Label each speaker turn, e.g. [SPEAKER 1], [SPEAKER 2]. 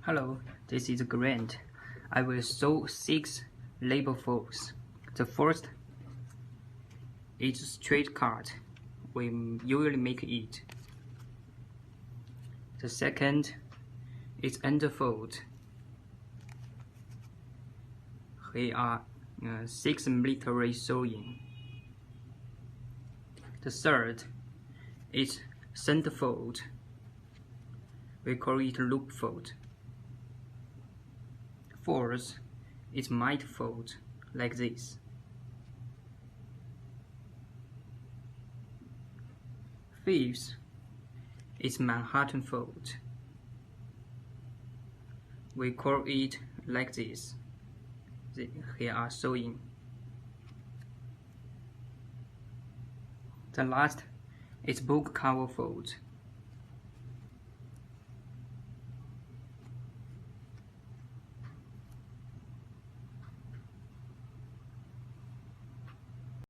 [SPEAKER 1] Hello, this is Grant. I will show 6 label folds. The first is straight cut. We usually make it. The second is underfold. Here are 6 military sewing. The third is centerfold. We call it loop fold. Fourth is mite fold, like this. Fifth is Manhattan fold. We call it like this. Here are sewing. The last is book cover fold.